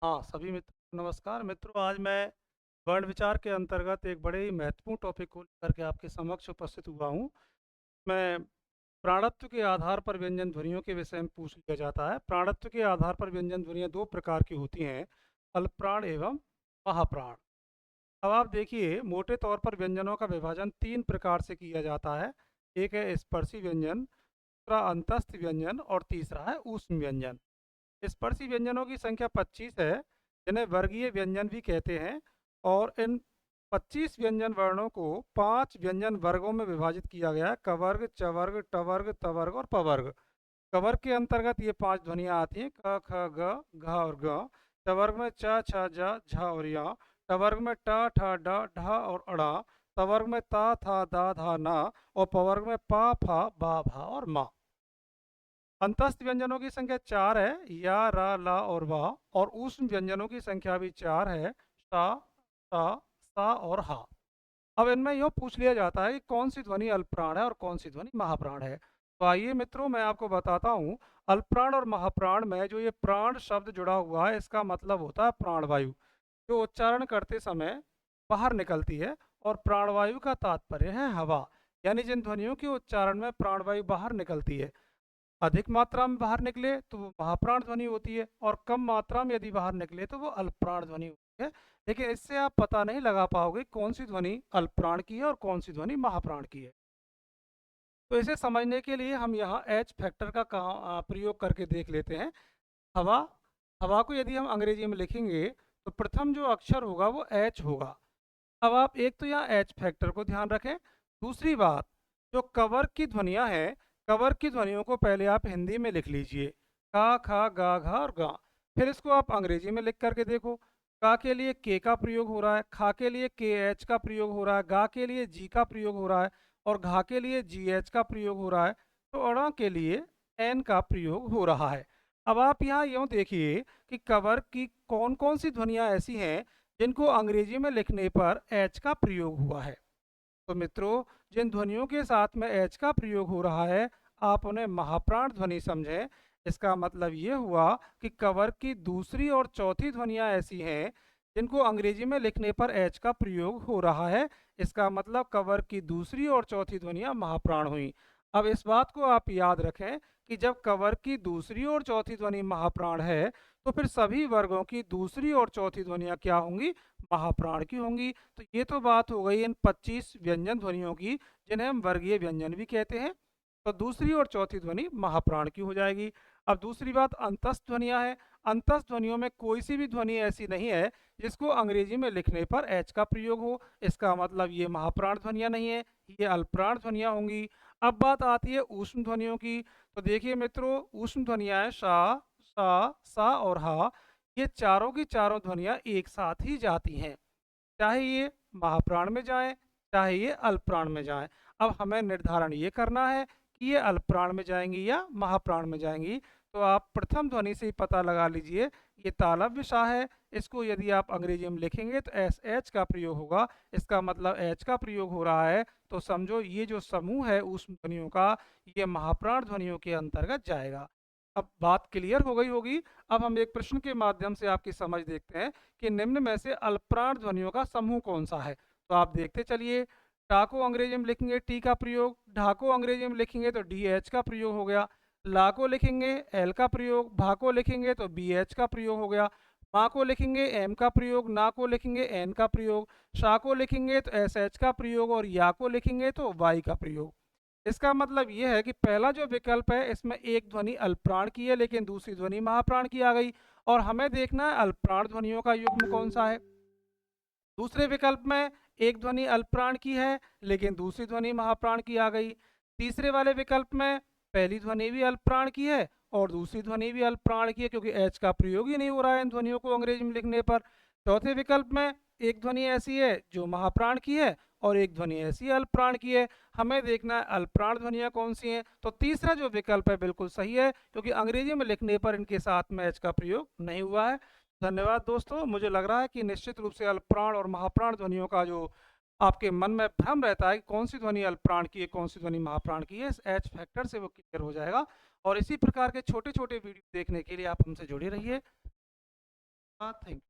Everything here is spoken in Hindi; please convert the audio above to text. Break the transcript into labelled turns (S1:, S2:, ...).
S1: हाँ, सभी मित्रों को नमस्कार। मित्रों, आज मैं वर्ण विचार के अंतर्गत एक बड़े ही महत्वपूर्ण टॉपिक को लेकर के आपके समक्ष उपस्थित हुआ हूँ। मैं प्राणत्व के आधार पर व्यंजन ध्वनियों के विषय में पूछ लिया जाता है। प्राणत्व के आधार पर व्यंजन ध्वनियाँ 2 प्रकार की होती हैं, अल्पप्राण एवं महाप्राण। अब आप देखिए, मोटे तौर पर व्यंजनों का विभाजन 3 प्रकार से किया जाता है। एक है स्पर्शी व्यंजन, दूसरा अंतस्थ व्यंजन और तीसरा है ऊष्म व्यंजन। स्पर्शी व्यंजनों की संख्या 25 है, जिन्हें वर्गीय व्यंजन भी कहते हैं। और इन 25 व्यंजन वर्णों को 5 व्यंजन वर्गों में विभाजित किया गया है: कवर्ग, चवर्ग, टवर्ग, तवर्ग और पवर्ग। कवर्ग के अंतर्गत ये 5 ध्वनियाँ आती हैं: क, ख, ग, घ और ग। चवर्ग में च, छ, ज, झ और य। टवर्ग में ट, ठ, ड, ढ और अड़ा। तवर्ग में ता, था, दा, धा, ना। और पवर्ग में पा, फा, बा, भा और मा। अंतस्थ व्यंजनों की संख्या 4 है: या, रा, ला और वा। और ऊष्म व्यंजनों की संख्या भी 4 है: सा, सा, सा और हा। अब इनमें यूँ पूछ लिया जाता है कि कौन सी ध्वनि अल्पप्राण है और कौन सी ध्वनि महाप्राण है। तो आइए मित्रों, मैं आपको बताता हूँ। अल्पप्राण और महाप्राण में जो ये प्राण शब्द जुड़ा हुआ है, इसका मतलब होता है प्राणवायु, जो उच्चारण करते समय बाहर निकलती है। और प्राणवायु का तात्पर्य है हवा। यानी जिन ध्वनियों के उच्चारण में प्राणवायु बाहर निकलती है, अधिक मात्रा में बाहर निकले तो वो महाप्राण ध्वनि होती है, और कम मात्रा में यदि बाहर निकले तो वो अल्पप्राण ध्वनि होती है। लेकिन इससे आप पता नहीं लगा पाओगे कौन सी ध्वनि अल्पप्राण की है और कौन सी ध्वनि महाप्राण की है। तो इसे समझने के लिए हम यहाँ एच फैक्टर का प्रयोग करके देख लेते हैं। हवा, हवा को यदि हम अंग्रेजी में लिखेंगे तो प्रथम जो अक्षर होगा वो एच होगा। अब आप एक तो यहाँ एच फैक्टर को ध्यान रखें। दूसरी बात, जो कवर की ध्वनियाँ हैं, कवर की ध्वनियों को पहले आप हिंदी में लिख लीजिए: का, खा, गा, घा और गा। फिर इसको आप अंग्रेजी में लिख करके देखो। का के लिए के का प्रयोग हो रहा है, खा के लिए के एच का प्रयोग हो रहा है, गा के लिए जी का प्रयोग हो रहा है, और घा के लिए जी एच का प्रयोग हो रहा है। तो अड़ा के लिए एन का प्रयोग हो रहा है। अब आप यहाँ यूँ देखिए कि कवर की कौन कौन सी ध्वनियाँ ऐसी हैं जिनको अंग्रेजी में लिखने पर एच का प्रयोग हुआ है। तो मित्रों, जिन ध्वनियों के साथ में एच का प्रयोग हो रहा है, आप उन्हें महाप्राण ध्वनि समझें। इसका मतलब ये हुआ कि कवर की दूसरी और चौथी ध्वनियाँ ऐसी हैं जिनको अंग्रेजी में लिखने पर एच का प्रयोग हो रहा है। इसका मतलब कवर की दूसरी और चौथी ध्वनियाँ महाप्राण हुई। अब इस बात को आप याद रखें कि जब कवर की दूसरी और चौथी ध्वनि महाप्राण है, तो फिर सभी वर्गों की दूसरी और चौथी ध्वनियाँ क्या होंगी? महाप्राण की होंगी। तो ये तो बात हो गई इन 25 व्यंजन ध्वनियों की, जिन्हें हम वर्गीय व्यंजन भी कहते हैं। तो दूसरी और चौथी ध्वनि महाप्राण की हो जाएगी। अब दूसरी बात, अंतस्थ ध्वनियाँ हैं। अंतस्थ ध्वनियों में कोई सी भी ध्वनि ऐसी नहीं है जिसको अंग्रेजी में लिखने पर एच का प्रयोग हो। इसका मतलब ये महाप्राण ध्वनियाँ नहीं है, ये अल्पप्राण ध्वनियाँ होंगी। अब बात आती है ऊष्म ध्वनियों की। तो देखिए मित्रों, ऊष्म ध्वनियाँ हैं शा, सा और हा। ये चारों की चारों ध्वनियाँ एक साथ ही जाती हैं, चाहे ये महाप्राण में जाएं, चाहे ये अल्पप्राण में जाएं। अब हमें निर्धारण ये करना है कि ये अल्पप्राण में जाएंगी या महाप्राण में जाएंगी। तो आप प्रथम ध्वनि से ही पता लगा लीजिए। ये तालव्य सा है, इसको यदि आप अंग्रेजी में लिखेंगे तो एस एच का प्रयोग होगा। इसका मतलब एच का प्रयोग हो रहा है, तो समझो ये जो समूह है ऊष्म ध्वनियों का, ये महाप्राण ध्वनियों के अंतर्गत जाएगा। अब बात क्लियर हो गई होगी। अब हम एक प्रश्न के माध्यम से आपकी समझ देखते हैं कि निम्न में से अल्पप्राण ध्वनियों का समूह कौन सा है। तो आप देखते चलिए। टा को अंग्रेजी में लिखेंगे टी का प्रयोग, ढा को अंग्रेजी में लिखेंगे तो डी एच का प्रयोग हो गया, ला को लिखेंगे एल का प्रयोग, भा को लिखेंगे तो बी एच का प्रयोग हो गया, मा को लिखेंगे एम का प्रयोग, ना को लिखेंगे एन का प्रयोग, शा को लिखेंगे तो एस एच का प्रयोग, और या को लिखेंगे तो वाई का प्रयोग। इसका मतलब ये है कि पहला जो विकल्प है इसमें एक ध्वनि अल्पप्राण की है लेकिन दूसरी ध्वनि महाप्राण की आ गई, और हमें देखना है अल्पप्राण ध्वनियों का युग्म कौन सा है। दूसरे विकल्प में एक ध्वनि अल्पप्राण की है लेकिन दूसरी ध्वनि महाप्राण की आ गई। तीसरे वाले विकल्प में पहली ध्वनि भी अल्पप्राण की है और दूसरी ध्वनि भी अल्पप्राण की है, क्योंकि एच का प्रयोग ही नहीं हो रहा है इन ध्वनियों को अंग्रेजी में लिखने पर। चौथे विकल्प में एक ध्वनि ऐसी है जो महाप्राण की है और एक ध्वनि ऐसी अल्पप्राण की है। हमें देखना है अल्पप्राण ध्वनियाँ कौन सी हैं। तो तीसरा जो विकल्प है बिल्कुल सही है, क्योंकि अंग्रेजी में लिखने पर इनके साथ में एच का प्रयोग नहीं हुआ है। धन्यवाद दोस्तों। मुझे लग रहा है कि निश्चित रूप से अल्पप्राण और महाप्राण ध्वनियों का जो आपके मन में भ्रम रहता है कि कौन सी ध्वनि अल्पप्राण की है, कौन सी ध्वनि महाप्राण की है, इस एच फैक्टर से वो क्लियर हो जाएगा। और इसी प्रकार के छोटे छोटे वीडियो देखने के लिए आप हमसे जुड़े रहिए। हाँ, थैंक